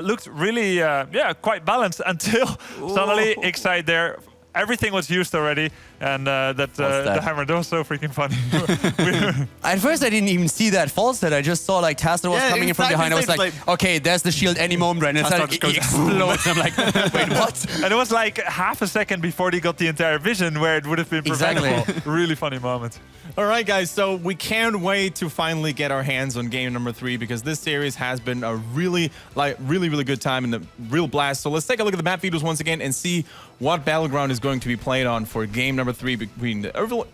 looked really, quite balanced until suddenly Excite there. Everything was used already, and the hammer, that was so freaking funny. At first, I didn't even see that false set. I just saw like Taster was coming in from behind. I was like, okay, there's the shield any moment, right? And it explodes. I'm like, wait, what? And it was like half a second before they got the entire vision where it would have been preventable. Exactly. Really funny moment. All right, guys, so we can't wait to finally get our hands on game number 3 because this series has been a really good time and a real blast. So let's take a look at the map videos once again and see what battleground is going to be played on for game number 3 between the Evil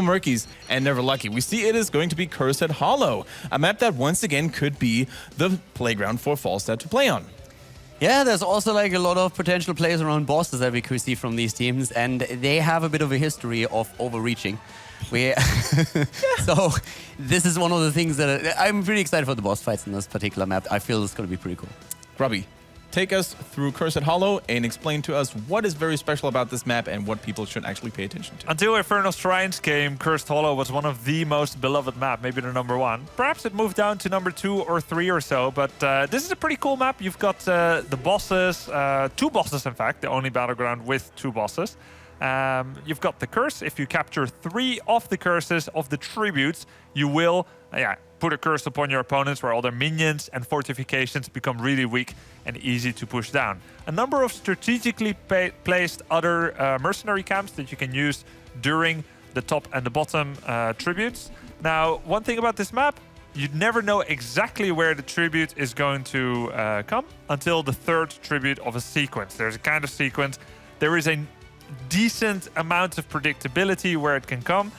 Murkies and Never Lucky. We see it is going to be Cursed Hollow, a map that once again could be the playground for Falstad to play on. Yeah, there's also like a lot of potential plays around bosses that we could see from these teams, and they have a bit of a history of overreaching. So this is one of the things that I'm pretty excited for the boss fights in this particular map. I feel it's going to be pretty cool. Grubby, take us through Cursed Hollow and explain to us what is very special about this map and what people should actually pay attention to. Until Infernal Shrines came, Cursed Hollow was one of the most beloved map, maybe the #1. Perhaps it moved down to #2 or 3 or so, but this is a pretty cool map. You've got the bosses, 2 bosses in fact, the only battleground with 2 bosses. You've got the curse. If you capture 3 of the curses of the tributes, you will put a curse upon your opponents where all their minions and fortifications become really weak and easy to push down. A number of strategically placed other mercenary camps that you can use during the top and the bottom tributes. Now, one thing about this map, you'd never know exactly where the tribute is going to come until the 3rd tribute of a sequence. There's a kind of sequence. There is a decent amount of predictability where it can come.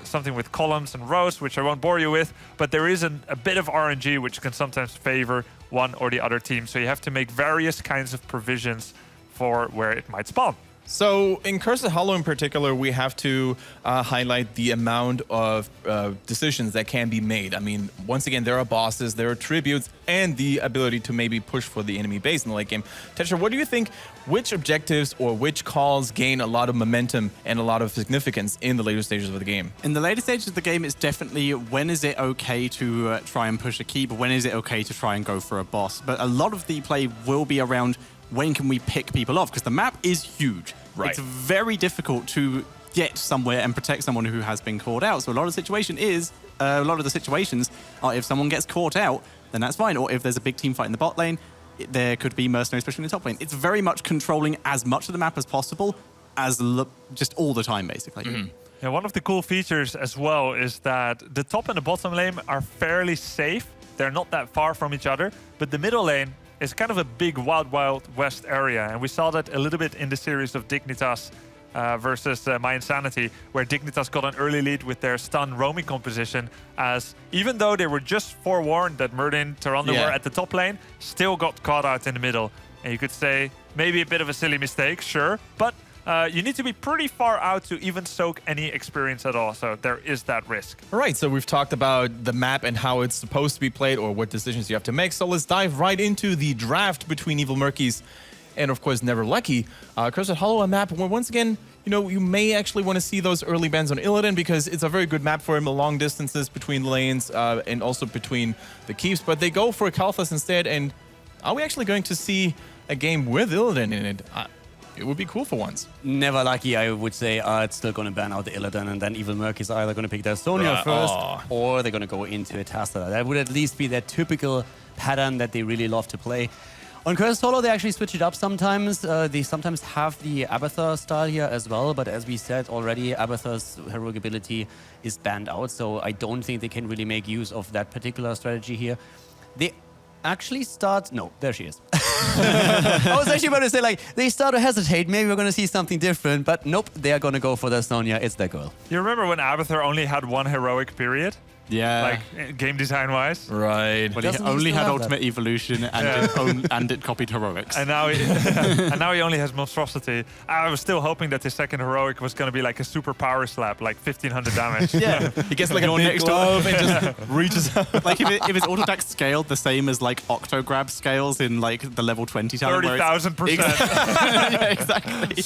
Something with columns and rows, which I won't bore you with, but there is a bit of RNG which can sometimes favor one or the other team. So you have to make various kinds of provisions for where it might spawn. So in Cursed Hollow in particular, we have to highlight the amount of decisions that can be made. I mean, once again, there are bosses, there are tributes, and the ability to maybe push for the enemy base in the late game. Tetra, what do you think, which objectives or which calls gain a lot of momentum and a lot of significance in the later stages of the game? In the later stages of the game, it's definitely when is it okay to try and push a keep, when is it okay to try and go for a boss. But a lot of the play will be around when can we pick people off, because the map is huge. Right. It's very difficult to get somewhere and protect someone who has been caught out. So a lot of the situations are if someone gets caught out, then that's fine. Or if there's a big team fight in the bot lane, there could be mercenaries pushing in the top lane. It's very much controlling as much of the map as possible, as just all the time, basically. Mm-hmm. Yeah, one of the cool features as well is that the top and the bottom lane are fairly safe. They're not that far from each other, but the middle lane is kind of a big Wild West area. And we saw that a little bit in the series of Dignitas versus My Insanity, where Dignitas got an early lead with their stun roaming composition, as even though they were just forewarned that Murden, Tyrande were at the top lane, still got caught out in the middle. And you could say, maybe a bit of a silly mistake, sure, but you need to be pretty far out to even soak any experience at all, so there is that risk. All right, so we've talked about the map and how it's supposed to be played or what decisions you have to make, so let's dive right into the draft between Evil Murkies and, of course, Never Lucky. Cursed Hollow, a map where, once again, you may actually want to see those early bans on Illidan because it's a very good map for him, long distances between lanes and also between the keeps, but they go for Kalthus instead, and are we actually going to see a game with Illidan in it? It would be cool for once. Never Lucky, I would say, it's still going to ban out the Illidan, and then Evil Murkies are either going to pick their Sonya first, or they're going to go into a Tasta. That would at least be their typical pattern that they really love to play. On Cursed Hollow, they actually switch it up sometimes. They sometimes have the Abathur style here as well, but as we said already, Abathur's heroic ability is banned out, so I don't think they can really make use of that particular strategy here. They actually start... No, there she is. I was actually about to say, like, they start to hesitate. Maybe we're going to see something different, but nope, they are going to go for their Sonya. It's their girl. You remember when Abathur only had one heroic period? Yeah. Like, game design-wise? Right. Well, he only had Ultimate Evolution and it copied Heroics. And now he only has Monstrosity. I was still hoping that his second heroic was going to be like a super power slap, like 1500 damage. Yeah. He gets like a big glove and just reaches out. Like if his auto attack scaled the same as like Octograb scales in like the level 20 talent. 30,000%. Yeah, exactly.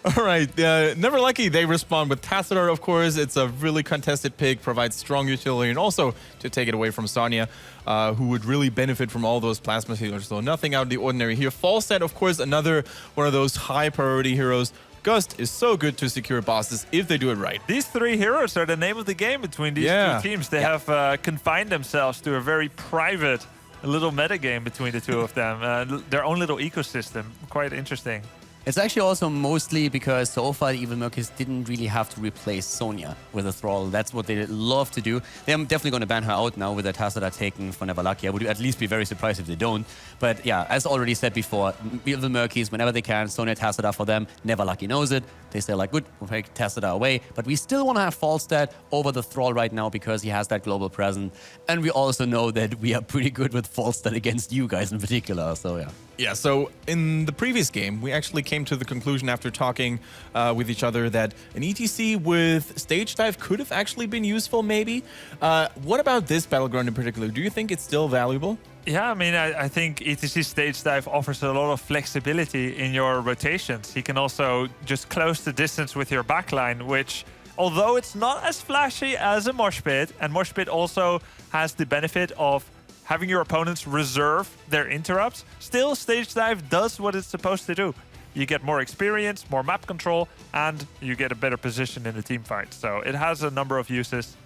All right. Never Lucky, they respond with Tassadar, of course. It's a really contested pick, provides strong utility, and also to take it away from Sonya, who would really benefit from all those plasma healers. So nothing out of the ordinary here. Falstad, of course, another one of those high priority heroes. Gust is so good to secure bosses if they do it right. These three heroes are the name of the game between these two teams. They have confined themselves to a very private little metagame between the two of them. Their own little ecosystem. Quite interesting. It's actually also mostly because so far the Evil Murkies didn't really have to replace Sonya with a Thrall. That's what they love to do. They're definitely going to ban her out now with the Tassadar taken for Never Lucky. I would at least be very surprised if they don't. But yeah, as already said before, Evil Murkies, whenever they can, Sonya Tassadar for them. Never Lucky knows it. They say like, good, we'll take Tassadar away. But we still want to have Falstad over the Thrall right now because he has that global presence. And we also know that we are pretty good with Falstad against you guys in particular. So yeah. Yeah, so in the previous game, we actually came to the conclusion after talking with each other that an ETC with Stage Dive could have actually been useful, maybe. What about this Battleground in particular? Do you think it's still valuable? Yeah, I mean, I think ETC Stage Dive offers a lot of flexibility in your rotations. He can also just close the distance with your backline, which, although it's not as flashy as a Mosh Pit, and Mosh Pit also has the benefit of having your opponents reserve their interrupts, still Stage Dive does what it's supposed to do. You get more experience, more map control, and you get a better position in the team fight. So it has a number of uses.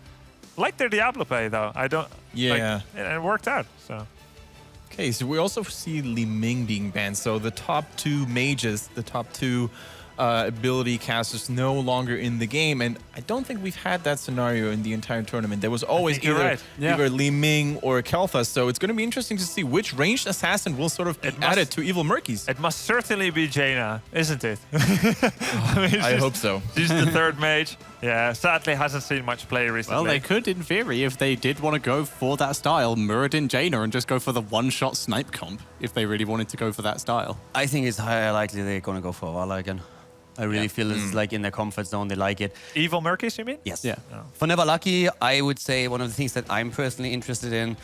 Like their Diablo play, though. Yeah. It worked out, so. Okay, so we also see Li Ming being banned. So the top two mages, the top two ability casters no longer in the game. And I don't think we've had that scenario in the entire tournament. There was always either Li Ming or Kel'Thas. So it's going to be interesting to see which ranged assassin will sort of be added to Evil Murkies. It must certainly be Jaina, isn't it? I hope so. She's the third mage. Yeah, sadly hasn't seen much play recently. Well, they could, in theory, if they did want to go for that style, Muradin Jaina and just go for the one-shot snipe comp, if they really wanted to go for that style. I think it's highly likely they're going to go for Vala again. I really feel it's like in their comfort zone. They like it. Evil Murkies, you mean? Yes. Yeah. Oh. For Never Lucky, I would say one of the things that I'm personally interested in,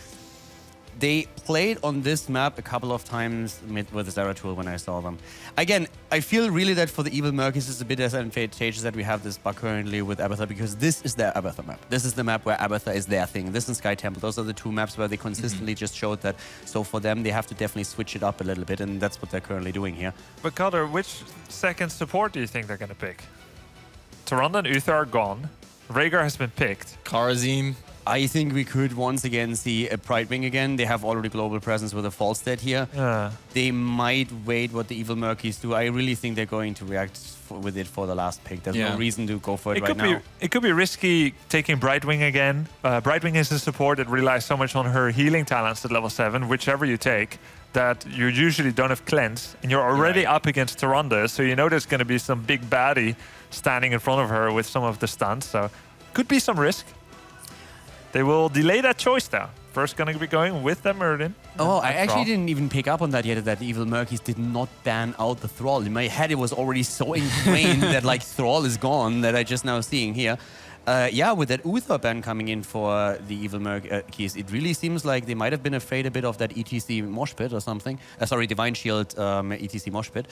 they played on this map a couple of times with the Zeratul when I saw them. Again, I feel really that for the Evil Murkies it's a bit advantageous that we have this bug currently with Abathur because this is their Abathur map. This is the map where Abathur is their thing. This and Sky Temple, those are the two maps where they consistently just showed that. So for them, they have to definitely switch it up a little bit, and that's what they're currently doing here. But Calder, which second support do you think they're going to pick? Tyrande and Uther are gone. Rhaegar has been picked. Karazim. I think we could once again see a Brightwing again. They have already global presence with a Falstad here. They might wait what the Evil Murkies do. I really think they're going to react with it for the last pick. There's no reason to go for it right now. It could be risky taking Brightwing again. Brightwing is a support that relies so much on her healing talents at level 7, whichever you take, that you usually don't have cleanse. And you're already up against Tyrande, so you know there's going to be some big baddie standing in front of her with some of the stunts. So could be some risk. They will delay that choice though. First going to be going with the Muradin. Oh, I actually didn't even pick up on that yet, that the Evil Murkies did not ban out the Thrall. In my head, it was already so ingrained that like Thrall is gone that I just now seeing here. Yeah, with that Uther ban coming in for the Evil Murkies, it really seems like they might have been afraid a bit of that ETC Mosh Pit or something. Sorry, Divine Shield ETC Mosh Pit.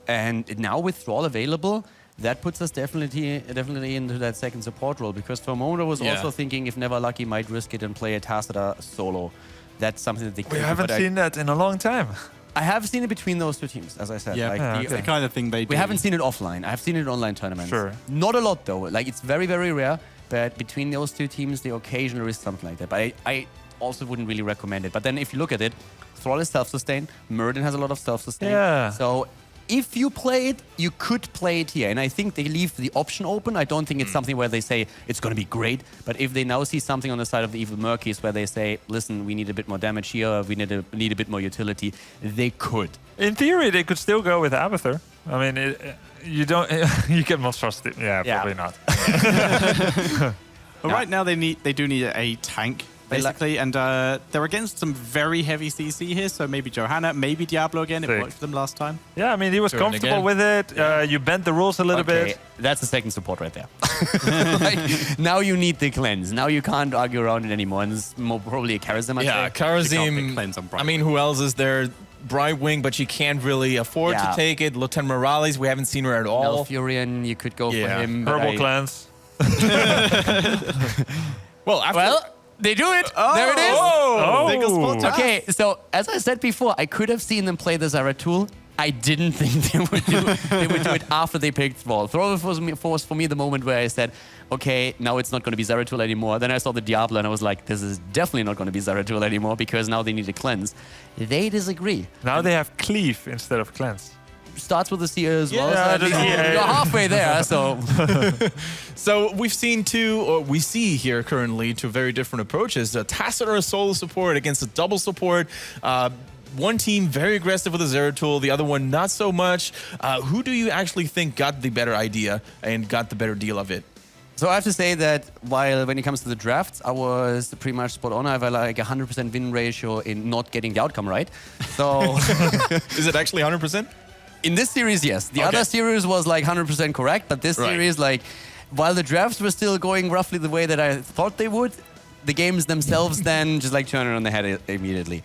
And now with Thrall available, that puts us definitely into that second support role, because for a moment I was also thinking if Never Lucky might risk it and play a Tassadar solo. That's something that they could We haven't seen that in a long time. I have seen it between those two teams, as I said. Yeah, it's the kind of thing they do. We haven't seen it offline. I have seen it in online tournaments. Sure. Not a lot though. Like it's very, very rare. But between those two teams, they occasionally risk something like that. But I also wouldn't really recommend it. But then if you look at it, Thrall is self-sustained. Muradin has a lot of self-sustain. Yeah. So if you play it, you could play it here. And I think they leave the option open. I don't think it's something where they say it's going to be great. But if they now see something on the side of the Evil Murkies where they say, listen, we need a bit more damage here, we need a bit more utility, they could. In theory, they could still go with Abathur. I mean, you don't. You can most trust it. Yeah, probably not. But right now they do need a tank, basically, and they're against some very heavy CC here, so maybe Johanna, maybe Diablo again. It worked for them last time. Yeah, I mean, he was comfortable with it. You bent the rules a little bit. That's the second support right there. Like, now you need the cleanse. Now you can't argue around it anymore, and it's probably a Karazim. Yeah, Karazim. Cleanse on I mean, who else is there? Brightwing, but she can't really afford to take it. Lieutenant Morales, we haven't seen her at all. Furion, you could go for him. Herbal Cleanse. Well, they do it. There it is. Okay, so as I said before, I could have seen them play the Zeratul. I didn't think they would do it after they picked Thrall. Thrall was for me the moment where I said, okay, now it's not going to be Zeratul anymore. Then I saw the Diablo and I was like, this is definitely not going to be Zeratul anymore because now they need a cleanse. They disagree. Now they have Cleave instead of Cleanse. Starts with the C as well. Yeah, So you're halfway there. So So we see here currently two very different approaches. A Tassadar solo support against a double support. One team very aggressive with a Zeratul, the other one not so much. Who do you actually think got the better idea and got the better deal of it? So I have to say that when it comes to the drafts, I was pretty much spot on. I have like 100% win ratio in not getting the outcome right. So Is it actually 100%? in this series, yes. The other series was like 100% correct, but this series, like, while the drafts were still going roughly the way that I thought they would, the games themselves then just like turn it on the head immediately.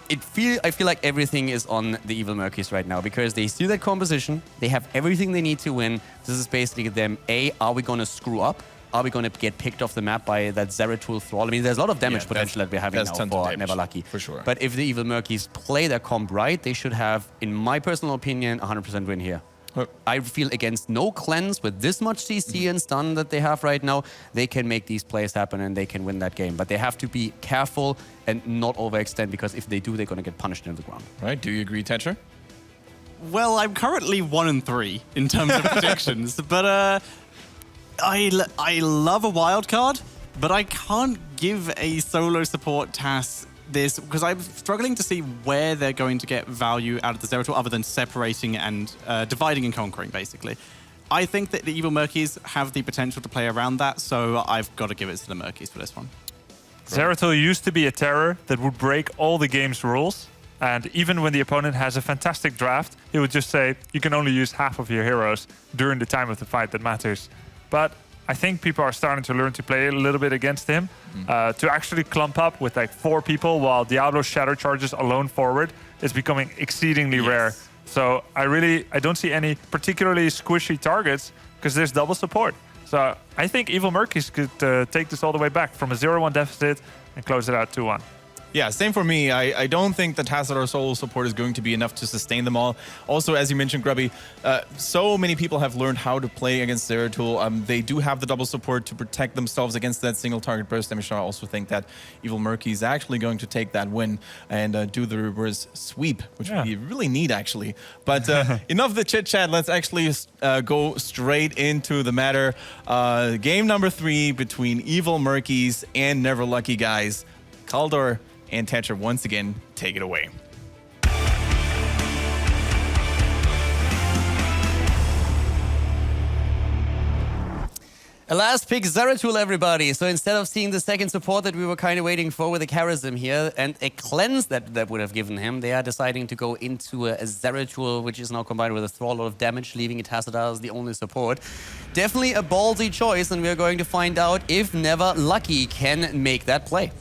I feel like everything is on the Evil Murkies right now because they see that composition, they have everything they need to win. This is basically them, are we going to screw up? Are we going to get picked off the map by that Zeratul Thrall? I mean, there's a lot of damage potential that we're having now for Never Lucky. For sure. But if the Evil Murkies play their comp right, they should have, in my personal opinion, 100% win here. I feel against no cleanse with this much CC and stun that they have right now, they can make these plays happen and they can win that game. But they have to be careful and not overextend because if they do, they're going to get punished into the ground. Right? Do you agree, Tetcher? Well, I'm currently 1-3 in terms of predictions, but I love a wild card, but I can't give a solo support task this because I'm struggling to see where they're going to get value out of the Zeratul other than separating and dividing and conquering, basically. I think that the Evil Murkies have the potential to play around that, so I've got to give it to the Murkies for this one. Zeratul used to be a terror that would break all the game's rules. And even when the opponent has a fantastic draft, he would just say, you can only use half of your heroes during the time of the fight that matters. But I think people are starting to learn to play a little bit against him. To actually clump up with like 4 people while Diablo Shadow charges alone forward is becoming exceedingly rare. So I don't see any particularly squishy targets because there's double support. So I think Evil Murkies could take this all the way back from a 0-1 deficit and close it out 2-1. Yeah, same for me. I don't think the Tassadar solo support is going to be enough to sustain them all. Also, as you mentioned, Grubby, so many people have learned how to play against Zeratul. They do have the double support to protect themselves against that single target burst damage. I also think that Evil Murky is actually going to take that win and do the reverse sweep, which we really need, actually. But enough of the chit-chat. Let's actually go straight into the matter. Game number 3 between Evil Murkies and Never Lucky Guys. Kaldor and Tetcher, once again, take it away. A last pick, Zeratul, everybody. So instead of seeing the second support that we were kind of waiting for with a Charism here and a cleanse that would have given him, they are deciding to go into a Zeratul, which is now combined with a Thrall, a lot of damage, leaving Tassadar as the only support. Definitely a ballsy choice, and we're going to find out if Never Lucky can make that play.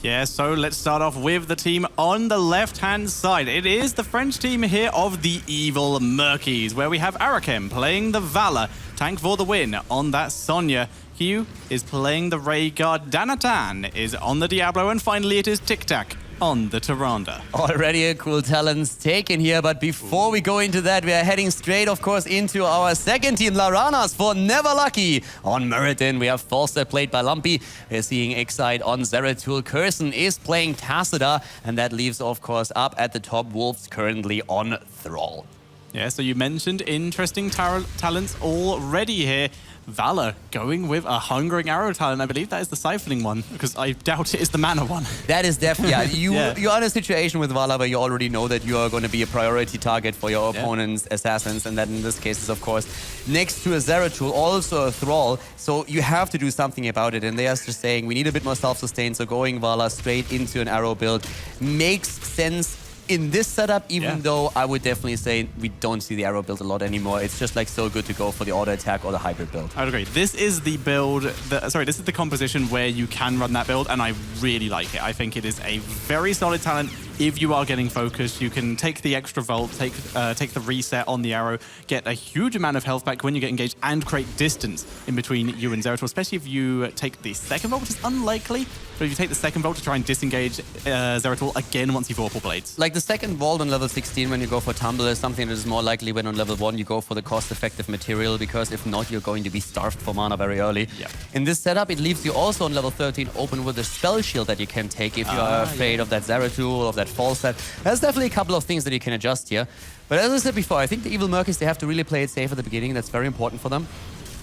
Yeah, so let's start off with the team on the left-hand side. It is the French team here of the Evil Murkies, where we have Arakem playing the Valor, tank for the win on that Sonya. Hugh is playing the Rhaegar, Danatan is on the Diablo, and finally it is Tic Tac on the Tyrande. Already a cool talents taken here, but before we go into that, we are heading straight, of course, into our second team, Laranas for Never Lucky. On Meriton, we have Falster played by Lumpy. We're seeing Excite on Zeratul. Curson is playing Tassadar, and that leaves, of course, up at the top, Wolves currently on Thrall. Yeah, so you mentioned interesting talents already here. Valor going with a Hungering Arrow talent. I believe that is the Siphoning one, because I doubt it is the Mana one. That is definitely, you're in a situation with Valor where you already know that you are going to be a priority target for your opponent's assassins, and that in this case is, of course, next to a Zeratul, also a Thrall, so you have to do something about it, and they are just saying we need a bit more self-sustain, so going Valor straight into an Arrow build makes sense in this setup, even though I would definitely say we don't see the Arrow build a lot anymore. It's just like so good to go for the auto attack or the hybrid build. I would agree. This is the build, this is the composition where you can run that build, and I really like it. I think it is a very solid talent if you are getting focused, you can take the extra volt, take the reset on the arrow, get a huge amount of health back when you get engaged, and create distance in between you and Zeratul, especially if you take the second volt, which is unlikely, but if you take the second volt to try and disengage Zeratul again once you've Vorpal Blades. Like the second vault on level 16 when you go for Tumble is something that is more likely when on level 1 you go for the cost-effective material, because if not, you're going to be starved for mana very early. Yep. In this setup, it leaves you also on level 13 open with a spell shield that you can take if you are afraid of that Zeratul, of that fall set. There's definitely a couple of things that you can adjust here. But as I said before, I think the Evil Murkies, they have to really play it safe at the beginning. That's very important for them.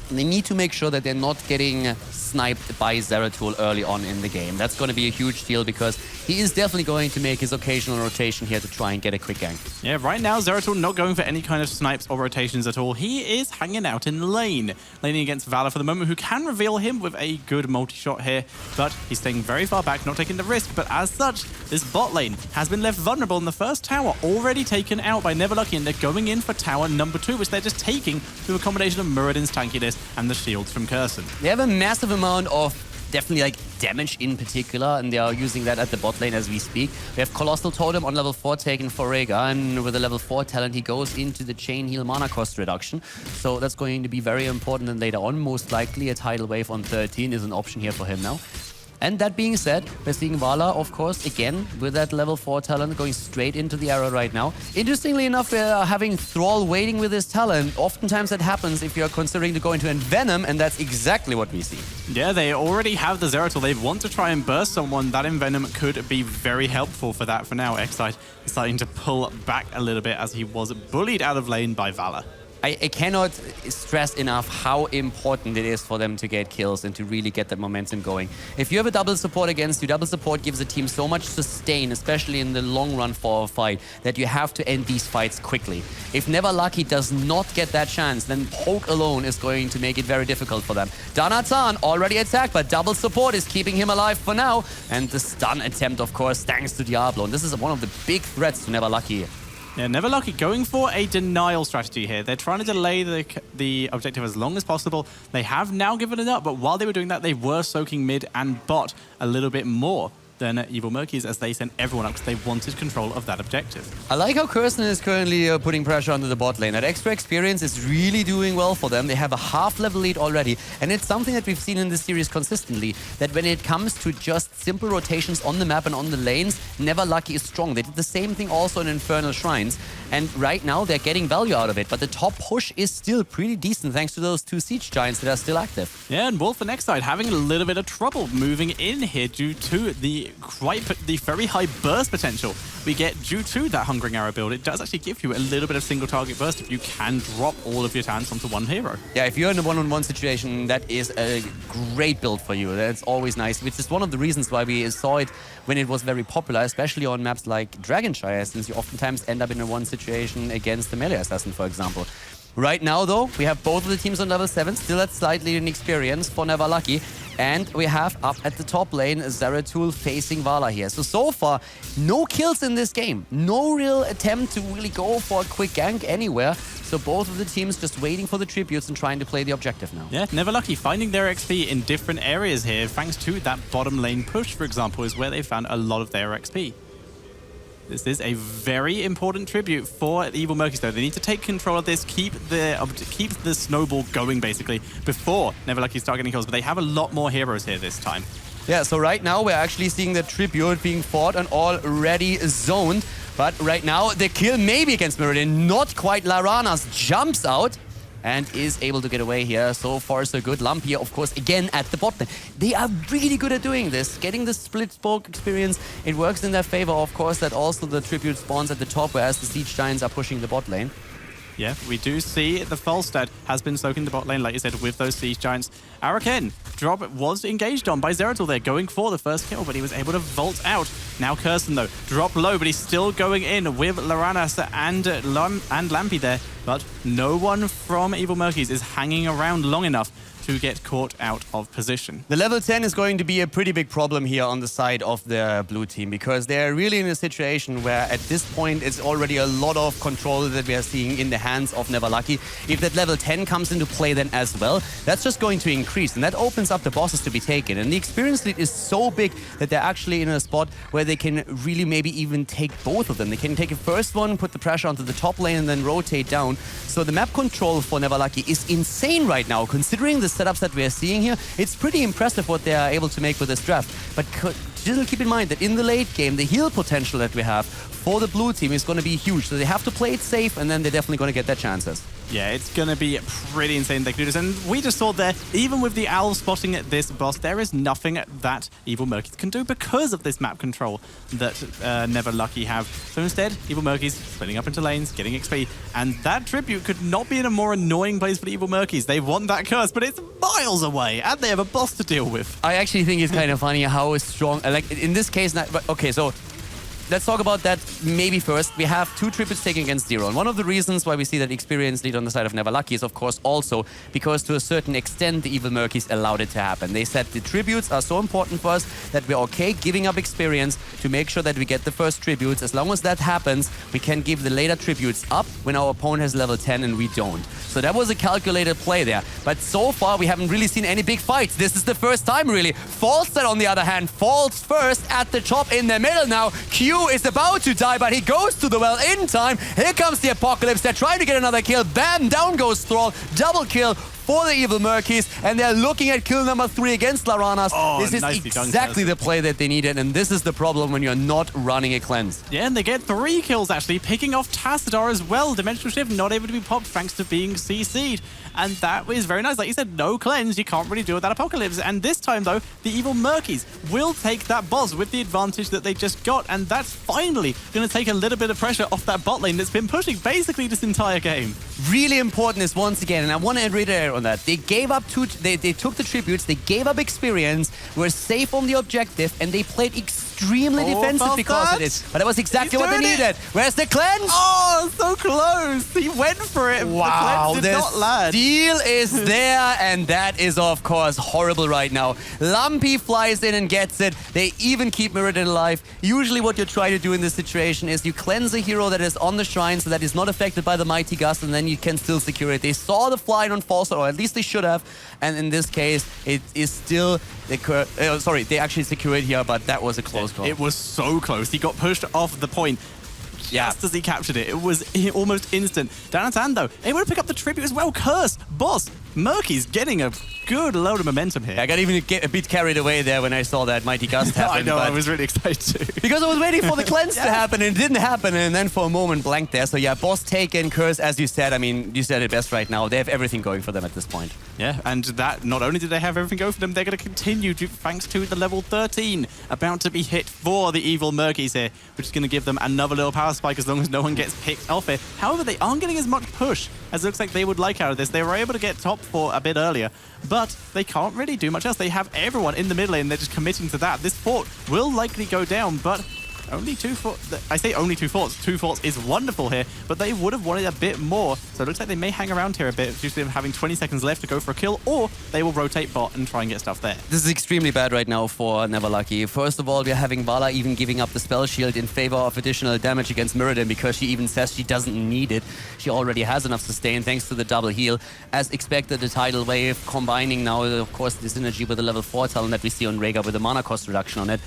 And they need to make sure that they're not getting sniped by Zeratul early on in the game. That's going to be a huge deal, because he is definitely going to make his occasional rotation here to try and get a quick gank. Yeah, right now Zeratul not going for any kind of snipes or rotations at all. He is hanging out in lane. Laning against Valor for the moment, who can reveal him with a good multi-shot here, but he's staying very far back, not taking the risk. But as such, this bot lane has been left vulnerable, and the first tower already taken out by Neverlucky, and they're going in for tower number 2, which they're just taking through a combination of Muradin's tankiness and the shields from Curson. They have a massive amount of definitely like damage in particular, and they are using that at the bot lane as we speak. We have Colossal Totem on level 4 taken for Rega, and with a level 4 talent he goes into the chain heal mana cost reduction. So that's going to be very important, and later on most likely a tidal wave on 13 is an option here for him now. And that being said, we're seeing Vala, of course, again, with that level 4 talent going straight into the arrow right now. Interestingly enough, we're having Thrall waiting with his talent. Oftentimes that happens if you're considering to go into Envenom, and that's exactly what we see. Yeah, they already have the Zeratul. They want to try and burst someone. That Envenom could be very helpful for that for now. Excite is starting to pull back a little bit as he was bullied out of lane by Valor. I cannot stress enough how important it is for them to get kills and to really get that momentum going. If you have a double support against you, double support gives a team so much sustain, especially in the long run for a fight, that you have to end these fights quickly. If Neverlucky does not get that chance, then poke alone is going to make it very difficult for them. Danatan already attacked, but double support is keeping him alive for now. And the stun attempt, of course, thanks to Diablo. And this is one of the big threats to Neverlucky. Yeah, Neverlucky going for a denial strategy here. They're trying to delay the objective as long as possible. They have now given it up, but while they were doing that, they were soaking mid and bot a little bit more than Evil Murkies, as they sent everyone up because they wanted control of that objective. I like how Kirsten is currently putting pressure onto the bot lane. That extra experience is really doing well for them. They have a half-level lead already, and it's something that we've seen in this series consistently, that when it comes to just simple rotations on the map and on the lanes, Neverlucky is strong. They did the same thing also in Infernal Shrines, and right now they're getting value out of it, but the top push is still pretty decent thanks to those 2 Siege Giants that are still active. Yeah, and Wolf on next side having a little bit of trouble moving in here due to the very high burst potential we get due to that Hungering Arrow build. It does actually give you a little bit of single target burst if you can drop all of your talents onto one hero. Yeah, if you're in a one-on-one situation, that is a great build for you. That's always nice, which is one of the reasons why we saw it when it was very popular, especially on maps like Dragonshire, since you oftentimes end up in a one situation against the melee assassin, for example. Right now, though, we have both of the teams on level 7, still at slightly in experience for Neverlucky. And we have up at the top lane Zeratul facing Vala here. So far, no kills in this game. No real attempt to really go for a quick gank anywhere. So both of the teams just waiting for the tributes and trying to play the objective now. Yeah, Neverlucky finding their XP in different areas here, thanks to that bottom lane push, for example, is where they found a lot of their XP. This is a very important tribute for Evil Murkies, though. They need to take control of this, keep the snowball going, basically, before Neverlucky start getting kills. But they have a lot more heroes here this time. Yeah, so right now we're actually seeing the tribute being fought and already zoned. But right now, the kill maybe against Muradin, not quite. Laranas jumps out and is able to get away here. So far, so good. Lump here, of course, again at the bot lane. They are really good at doing this, getting the split spoke experience. It works in their favor, of course, that also the tribute spawns at the top, whereas the Siege Giants are pushing the bot lane. Yeah, we do see the Falstad has been soaking the bot lane, like you said, with those Siege Giants. Araken, drop was engaged on by Zeratul there, going for the first kill, but he was able to vault out. Now Kirsten, though, drop low, but he's still going in with Laranas and Lampy there. But no one from Evil Murkies is hanging around long enough to get caught out of position. The level 10 is going to be a pretty big problem here on the side of the blue team because they're really in a situation where at this point it's already a lot of control that we are seeing in the hands of Never Lucky. If that level 10 comes into play then as well, that's just going to increase and that opens up the bosses to be taken. And the experience lead is so big that they're actually in a spot where they can really maybe even take both of them. They can take a first one, put the pressure onto the top lane and then rotate down. So the map control for Never Lucky is insane right now. Considering the setups that we are seeing here, it's pretty impressive what they are able to make with this draft. But just keep in mind that in the late game, the heal potential that we have for the blue team is going to be huge. So they have to play it safe, and then they're definitely going to get their chances. Yeah, it's going to be pretty insane they can do this. And we just saw there, even with the owl spotting this boss, there is nothing that Evil Murkies can do because of this map control that Never Lucky have. So instead, Evil Murkies splitting up into lanes, getting XP, and that tribute could not be in a more annoying place for the Evil Murkies. They want that curse, but it's miles away, and they have a boss to deal with. I actually think it's kind of funny how strong, like in this case, okay, so let's talk about that maybe first. We have 2 tributes taken against 0. And one of the reasons why we see that experience lead on the side of Never Lucky is, of course, also because to a certain extent, the Evil Murkies allowed it to happen. They said the tributes are so important for us that we're okay giving up experience to make sure that we get the first tributes. As long as that happens, we can give the later tributes up when our opponent has level 10 and we don't. So that was a calculated play there. But so far, we haven't really seen any big fights. This is the first time, really. Falstad, on the other hand, falls first at the top in the middle now. Q is about to die, but he goes to the well in time. Here comes the Apocalypse. They're trying to get another kill. Bam! Down goes Thrall. Double kill for the Evil Murkies, and they're looking at kill number 3 against Laranas. Oh, this is exactly the play that they needed, and this is the problem when you're not running a cleanse. Yeah, and they get 3 kills actually, picking off Tassadar as well. Dimensional Shift not able to be popped thanks to being CC'd. And that is very nice. Like you said, no cleanse. You can't really deal with that Apocalypse. And this time, though, the Evil Murkies will take that boss with the advantage that they just got. And that's finally going to take a little bit of pressure off that bot lane that's been pushing basically this entire game. Really important is once again, and I want to reiterate on that, they gave up they took the tributes, they gave up experience, were safe on the objective, and they played extremely defensive because of it. But that was exactly what they needed. Where's the cleanse? Oh, so close. He went for it. Wow, the cleanse did not land. Steal is there, and that is, of course, horrible right now. Lumpy flies in and gets it. They even keep Mirrodin alive. Usually what you try to do in this situation is you cleanse a hero that is on the shrine so that is not affected by the Mighty Gust, and then you can still secure it. They saw the fly on Falstad, or at least they should have, and in this case, it is still... they actually secure it here, but that was a close call. It was so close. He got pushed off the point. Just as he captured it. It was almost instant. Danatan, though, able to pick up the tribute as well. Curse, boss, Murkies getting a good load of momentum here. I got even a bit carried away there when I saw that Mighty Gust happen. I know, I was really excited too. Because I was waiting for the cleanse to happen, and it didn't happen, and then for a moment blanked there. So yeah, boss taken, curse, as you said. I mean, you said it best right now. They have everything going for them at this point. Yeah, and that, not only did they have everything go for them, they're going to continue to, thanks to the level 13 about to be hit for the Evil Murkies here, which is going to give them another little power spike as long as no one gets picked off it. However, they aren't getting as much push as it looks like they would like out of this. They were able to get top 4 a bit earlier, but they can't really do much else. They have everyone in the mid lane. They're just committing to that. This fort will likely go down, but only 2 forts. I say only 2 forts. 2 forts is wonderful here, but they would have wanted a bit more. So it looks like they may hang around here a bit due to them having 20 seconds left to go for a kill, or they will rotate bot and try and get stuff there. This is extremely bad right now for Never Lucky. First of all, we're having Vala even giving up the spell shield in favor of additional damage against Mirrodin because she even says she doesn't need it. She already has enough sustain thanks to the double heal. As expected, the tidal wave combining now, of course, the synergy with the level 4 talent that we see on Rhaegar with the mana cost reduction on it.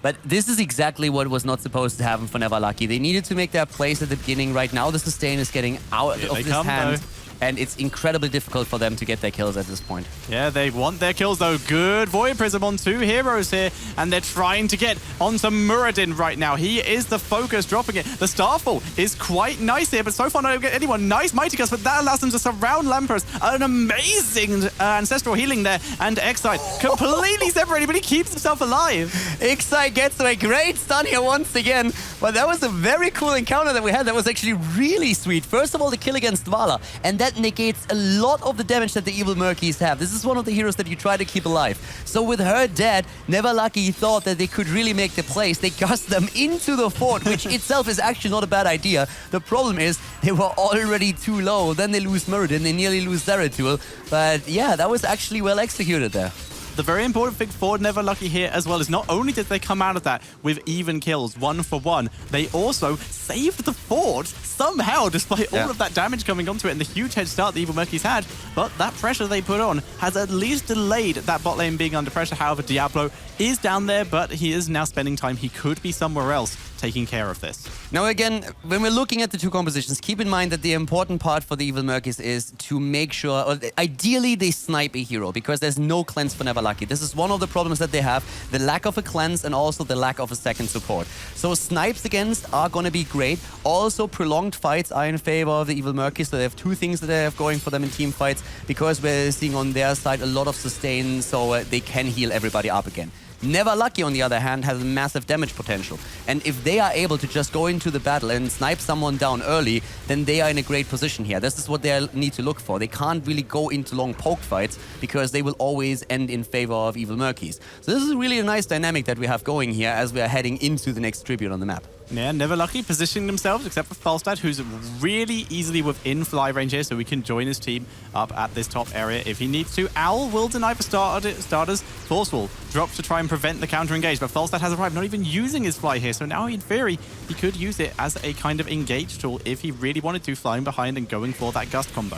But this is exactly what was not supposed to happen for Never Lucky. They needed to make their plays at the beginning. Right now, the sustain is getting out of his hand. And it's incredibly difficult for them to get their kills at this point. Yeah, they want their kills, though. Good Void Prism on 2 heroes here. And they're trying to get onto Mirrodin right now. He is the focus, dropping it. The Starfall is quite nice here, but so far not able to get anyone. Nice Mighty Gust, but that allows them to surround Lamperus. An amazing Ancestral Healing there. And Exide completely separated, but he keeps himself alive. Exide gets a great stun here once again. But that was a very cool encounter that we had. That was actually really sweet. First of all, the kill against Vala. And that negates a lot of the damage that the Evil Murkies have. This is one of the heroes that you try to keep alive. So with her dead, Never Lucky thought that they could really make the plays. They cast them into the fort, which itself is actually not a bad idea. The problem is they were already too low. Then they lose Muradin, they nearly lose Zeratul. But yeah, that was actually well executed there. The very important thing for Never Lucky here as well is not only did they come out of that with even kills, 1 for 1, they also saved the fort somehow, despite all of that damage coming onto it and the huge head start the Evil Murkies had. But that pressure they put on has at least delayed that bot lane being under pressure. However, Diablo is down there, but he is now spending time. He could be somewhere else taking care of this. Now again, when we're looking at the two compositions, keep in mind that the important part for the Evil Murkies is to make sure, or ideally they snipe a hero, because there's no cleanse for Never Lucky. This is one of the problems that they have, the lack of a cleanse and also the lack of a second support. So snipes against are going to be great. Also prolonged fights are in favor of the Evil Murkies, so they have two things that they have going for them in team fights, because we're seeing on their side a lot of sustain, so they can heal everybody up again. Never Lucky, on the other hand, has massive damage potential. And if they are able to just go into the battle and snipe someone down early, then they are in a great position here. This is what they need to look for. They can't really go into long poke fights because they will always end in favor of Evil Murkies. So this is really a nice dynamic that we have going here as we are heading into the next tribute on the map. Yeah, Never Lucky positioning themselves, except for Falstad, who's really easily within fly range here, so we can join his team up at this top area if he needs to. Owl will deny for starters. Forceful drops to try and prevent the counter engage, but Falstad has arrived, not even using his fly here, so now in theory, he could use it as a kind of engage tool if he really wanted to, flying behind and going for that gust combo.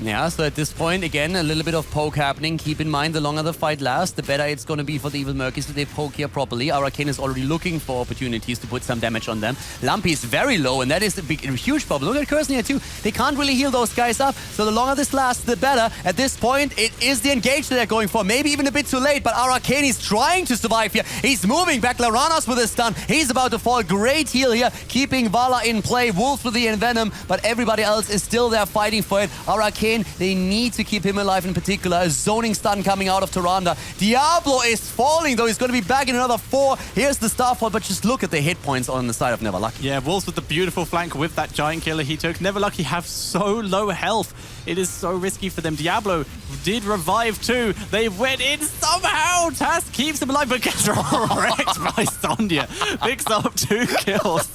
Yeah, so at this point, again, a little bit of poke happening. Keep in mind, the longer the fight lasts, the better it's going to be for the Evil Murkies if they poke here properly. Arcane is already looking for opportunities to put some damage on them. Lumpy is very low, and that is a huge problem. Look at Curson here, too. They can't really heal those guys up, so the longer this lasts, the better. At this point, it is the engage that they're going for. Maybe even a bit too late, but Arcane is trying to survive here. He's moving back. Laranas with a stun. He's about to fall. Great heal here, keeping Vala in play. Wolf with the Envenom, but everybody else is still there fighting for it. Arcane, they need to keep him alive in particular. A zoning stun coming out of Tyrande. Diablo is falling, though. He's going to be back in another 4. Here's the Starfall, but just look at the hit points on the side of Never Lucky. Yeah, Wolves with the beautiful flank with that giant killer he took. Never Lucky have so low health. It is so risky for them. Diablo did revive too. They went in somehow. Task keeps him alive, but gets wrecked by Sonya. Picks up 2 kills.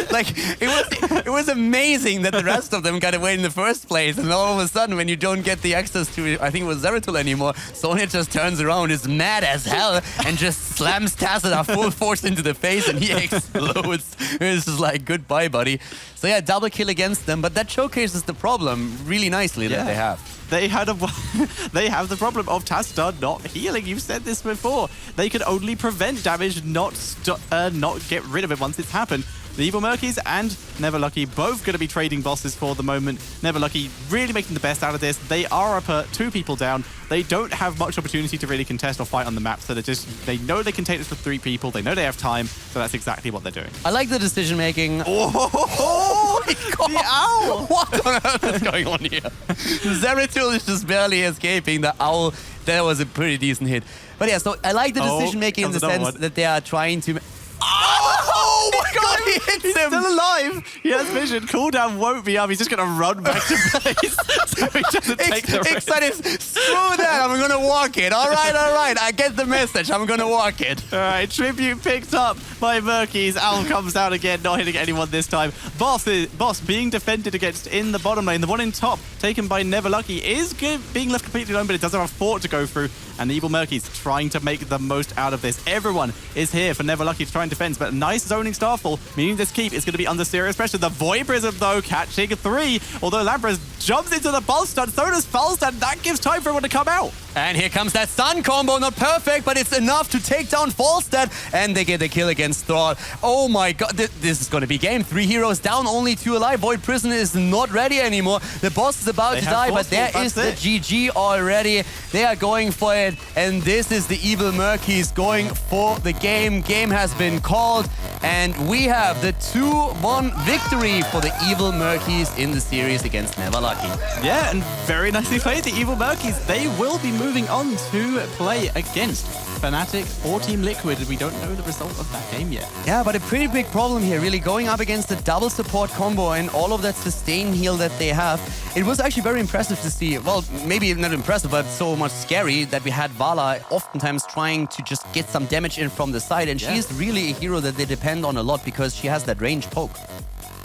Like, it was amazing that the rest of them got away in the first place, and all of a sudden, when you don't get the access to, I think it was Zeratul anymore, Sonya just turns around, is mad as hell, and just slams Tassadar full force into the face, and he explodes. It's just like, goodbye, buddy. So yeah, double kill against them, but that showcases the problem really nicely that they have. They have the problem of Tassadar not healing. You've said this before. They can only prevent damage, not get rid of it once it's happened. The Evil Murkies and Never Lucky both going to be trading bosses for the moment. Never Lucky really making the best out of this. They are up 2 people down. They don't have much opportunity to really contest or fight on the map, so they know they can take this for 3 people. They know they have time, so that's exactly what they're doing. I like the decision making. Oh the owl! What on earth is going on here? Zeratul is just barely escaping. The owl, that was a pretty decent hit. But yeah, so I like the decision making in the sense that they are trying to... Oh my god, he hits him! Still alive! He has vision. Cooldown won't be up. He's just going to run back to base. So he doesn't take the risk. Screw that. I'm going to walk it. All right. I get the message. I'm going to walk it. All right, tribute picked up by Murkies. Owl comes out again, not hitting anyone this time. Boss being defended against in the bottom lane. The one in top, taken by Never Lucky, is being left completely alone, but it doesn't have a fort to go through. And the Evil Murkies trying to make the most out of this. Everyone is here for Never Lucky to try and defend, but a nice zoning Starfall, meaning this keep is going to be under serious pressure. The Void Prism, though, catching 3. Although Lampras jumps into the pulse stun, so does Falstad. That gives time for everyone to come out. And here comes that stun combo. Not perfect, but it's enough to take down Falstad. And they get a kill against Thrall. Oh my god, this is going to be game. 3 heroes down, only 2 alive. Void Prison is not ready anymore. The boss is about to die, but there is the GG already. They are going for it. And this is the Evil Murkies going for the game. Game has been called. And we have the 2-1 victory for the Evil Murkies in the series against Never Lucky. Yeah, and very nicely played. The Evil Murkies, they will be moving on to play against Fnatic or Team Liquid. We don't know the result of that game yet. Yeah, but a pretty big problem here, really, going up against the double support combo and all of that sustain heal that they have. It was actually very impressive to see. Well, maybe not impressive, but so much scary that we had Vala oftentimes trying to just get some damage in from the side. And she is really a hero that they depend on a lot because she has that range poke.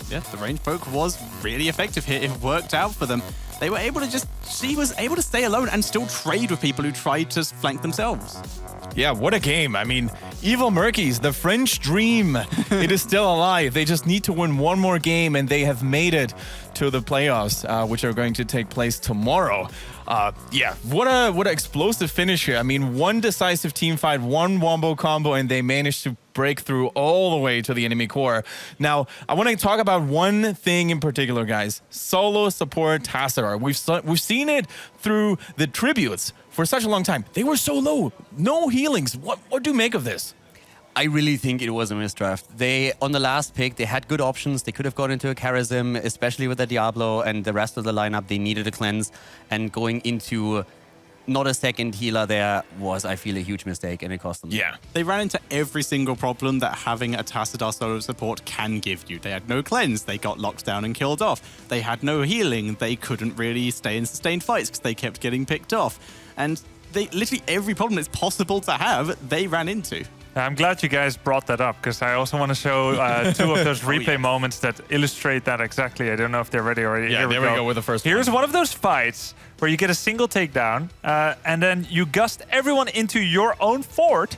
Yeah, the range poke was really effective here. It worked out for them. They were able to she was able to stay alone and still trade with people who tried to flank themselves. Yeah, what a game. I mean, Evil Murkies, the French dream, it is still alive. They just need to win one more game, and they have made it to the playoffs, which are going to take place tomorrow. Yeah, what a explosive finish here. I mean, one decisive team fight, one wombo combo, and they managed to break through all the way to the enemy core. Now, I want to talk about one thing in particular, guys. Solo support Tassadar. We've seen it through the tributes for such a long time. They were so low. No healings. What do you make of this? I really think it was a misdraft. They, on the last pick, they had good options. They could have gone into a Charism, especially with the Diablo and the rest of the lineup. They needed a cleanse, and going into not a second healer there was, I feel, a huge mistake, and it cost them. Yeah. They ran into every single problem that having a Tassadar solo support can give you. They had no cleanse. They got locked down and killed off. They had no healing. They couldn't really stay in sustained fights because they kept getting picked off. And they literally every problem that's possible to have, they ran into. I'm glad you guys brought that up because I also want to show two of those replay moments that illustrate that exactly. I don't know if they're ready already. Yeah, there we go with the first Here's one of those fights where you get a single takedown and then you gust everyone into your own fort.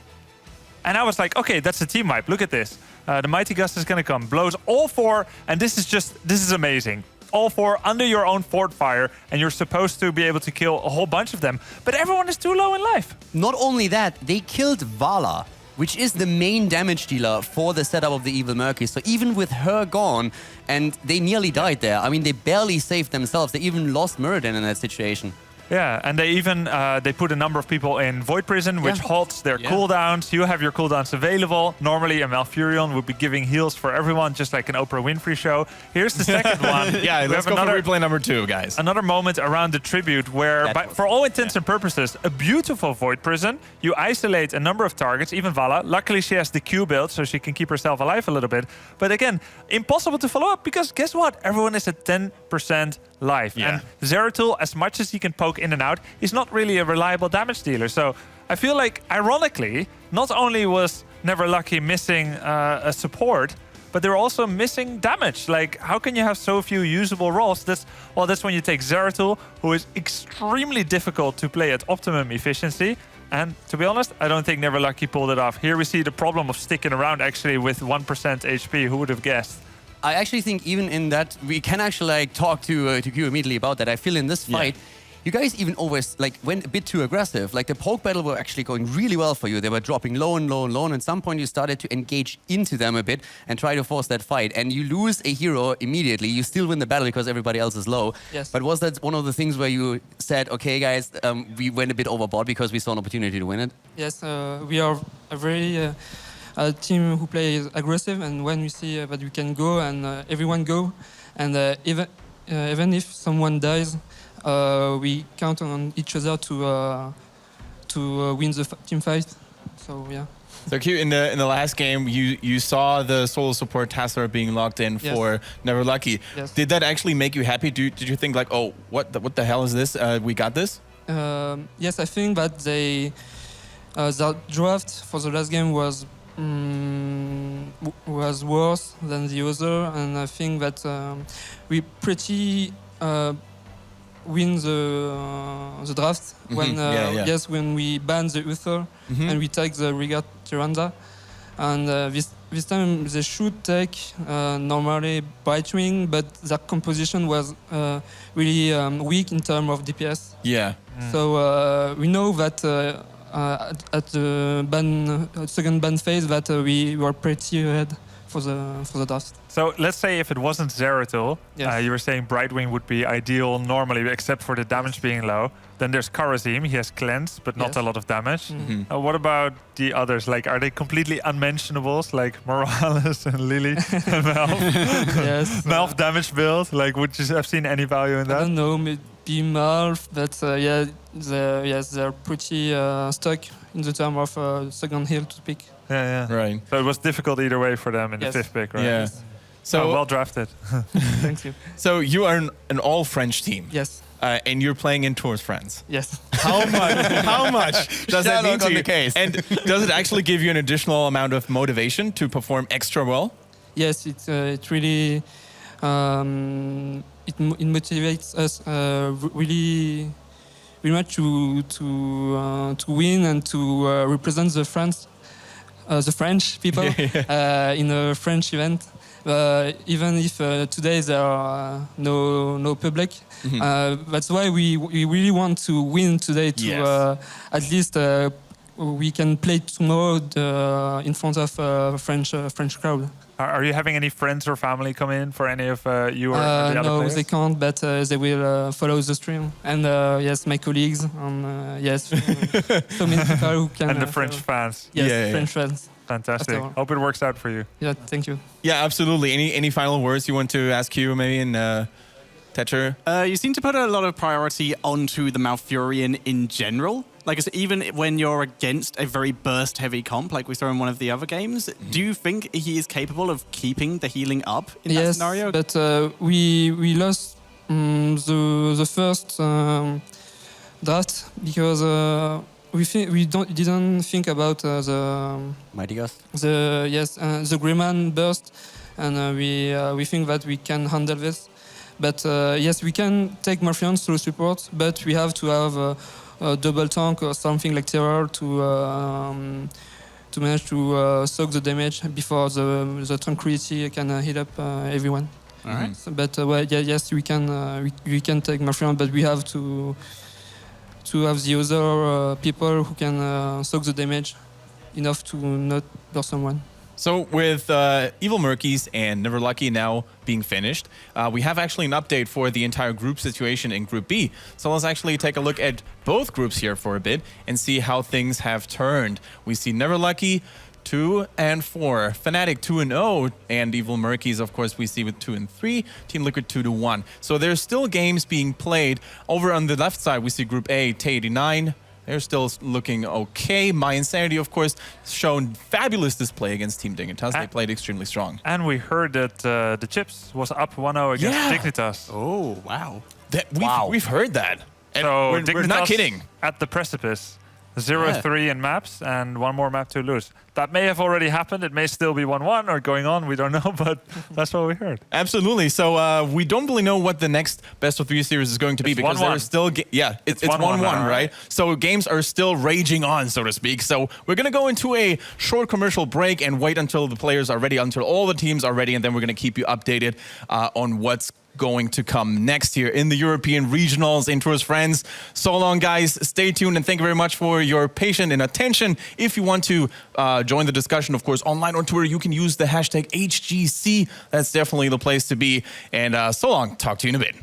And I was like, okay, that's a team wipe. Look at this. The Mighty Gust is going to come, blows all four, and this is amazing. All four under your own fort fire, and you're supposed to be able to kill a whole bunch of them. But everyone is too low in life. Not only that, they killed Vala, which is the main damage dealer for the setup of the Evil Murkies. So even with her gone, and they nearly died there. I mean, they barely saved themselves. They even lost Muradin in that situation. Yeah, and they even they put a number of people in Void Prison, which halts their cooldowns. You have your cooldowns available. Normally, a Malfurion would be giving heals for everyone, just like an Oprah Winfrey show. Here's the second one. Yeah, let's go for replay number 2, guys. Another moment around the tribute where, for all intents and purposes, a beautiful Void Prison. You isolate a number of targets, even Vala. Luckily, she has the Q build, so she can keep herself alive a little bit. But again, impossible to follow up because guess what? Everyone is at 10% life. Yeah. And Zeratul, as much as he can poke in and out, is not really a reliable damage dealer. So I feel like, ironically, not only was Never Lucky missing a support, but they're also missing damage. Like, how can you have so few usable roles? That's when you take Zeratul, who is extremely difficult to play at optimum efficiency. And to be honest, I don't think Never Lucky pulled it off. Here we see the problem of sticking around actually with 1% HP. Who would have guessed? I actually think even in that, we can actually talk to Q immediately about that. I feel in this fight, you guys even always went a bit too aggressive. Like the poke battle were actually going really well for you. They were dropping low and low and low. And at some point you started to engage into them a bit and try to force that fight. And you lose a hero immediately. You still win the battle because everybody else is low. Yes. But was that one of the things where you said, okay, guys, we went a bit overboard because we saw an opportunity to win it? Yes, we are a very team who plays aggressive, and when we see that we can go and everyone go, and even if someone dies, we count on each other to win the team fight. So yeah. So Q, in the last game, you saw the solo support Tassadar being locked in for Never Lucky. Yes. Did that actually make you happy? Did you think like, oh, what the hell is this? We got this? Yes, I think that the draft for the last game was worse than the other, and I think that we pretty win the draft when when we ban the Uther and we take the Riga Tyrande, and this time they should take normally Brightwing, but their composition was really weak in terms of DPS. Yeah. So we know that at the second ban phase that we were pretty ahead for the draft. So let's say if it wasn't Zeratul, Yes. you were saying Brightwing would be ideal normally, except for the damage being low. Then there's Karazim, he has cleanse, but not a lot of damage. What about the others? Like, are they completely unmentionables, like Morales and Lily and Malf? Yes. Malf damage build, like, would you have seen any value in I that? don't know, maybe Malf, but they're pretty stuck in the term of second hill to pick. Yeah, yeah. Right. So it was difficult either way for them in Yes. the 5th pick, right? Yeah. So So well drafted. Thank you. So you are an all-French team. Yes. And you're playing in Tours France. Yes. How much does that mean Sherlock to on you? the case. And does it actually give you an additional amount of motivation to perform extra well? Yes, it really it motivates us really much to win and to represent the French people in a French event. Even if today there are no public, that's why we really want to win today. To at least we can play tomorrow in front of French crowd. Are you having any friends or family come in for any of you or the other No, players? they can't, but they will follow the stream. And yes, my colleagues, and yes, so many people who can. And the French follow. fans. Yes, Yeah, yeah. French fans. Fantastic. After all. Hope it works out for you. Yeah, thank you. Yeah, absolutely. Any final words you want to ask you, maybe in Thatcher? You seem to put a lot of priority onto the Malfurion in general. Like I said, even when you're against a very burst-heavy comp, like we saw in one of the other games, do you think he is capable of keeping the healing up in that Yes, scenario? but we lost the first draft because we didn't think about Mighty Ghost. the Greyman burst, and we think that we can handle this. But yes, we can take Malfurion through support, but we have to have a double tank or something like Terror to manage to soak the damage before the tranquility can heal up everyone. All right. So, but yes, we can take Malfurion, but we have to have the other people who can soak the damage enough to not burst someone. So with Evil Murkies and Never Lucky now being finished, we have actually an update for the entire group situation in Group B. So let's actually take a look at both groups here for a bit and see how things have turned. We see Never Lucky 2 and 4, Fnatic 2 and 0, and Evil Murkies, of course, we see with 2 and 3, Team Liquid 2 to 1. So there's still games being played. Over on the left side, we see Group A, T89. They're still looking okay. My Insanity, of course, shown fabulous display against Team Dignitas. They played extremely strong. And we heard that the Chips was up 1-0 against Dignitas. Oh, wow. We've heard that. And So we're Dignitas not kidding. at the precipice. 0-3 in maps and one more map to lose. That may have already happened. It may still be 1-1 or going on. We don't know, but that's what we heard. Absolutely. So we don't really know what the next best of 3 series is going to be, It's because 1-1. there are still it's 1-1, now, right? So games are still raging on, so to speak. So we're going to go into a short commercial break and wait until the players are ready, until all the teams are ready, and then we're going to keep you updated on what's going to come next year in the European regionals in Tours France. So long, guys. Stay tuned, and thank you very much for your patience and attention. If you want to join the discussion, of course, online on Twitter, you can use the hashtag HGC. That's definitely the place to be. And so long. Talk to you in a bit.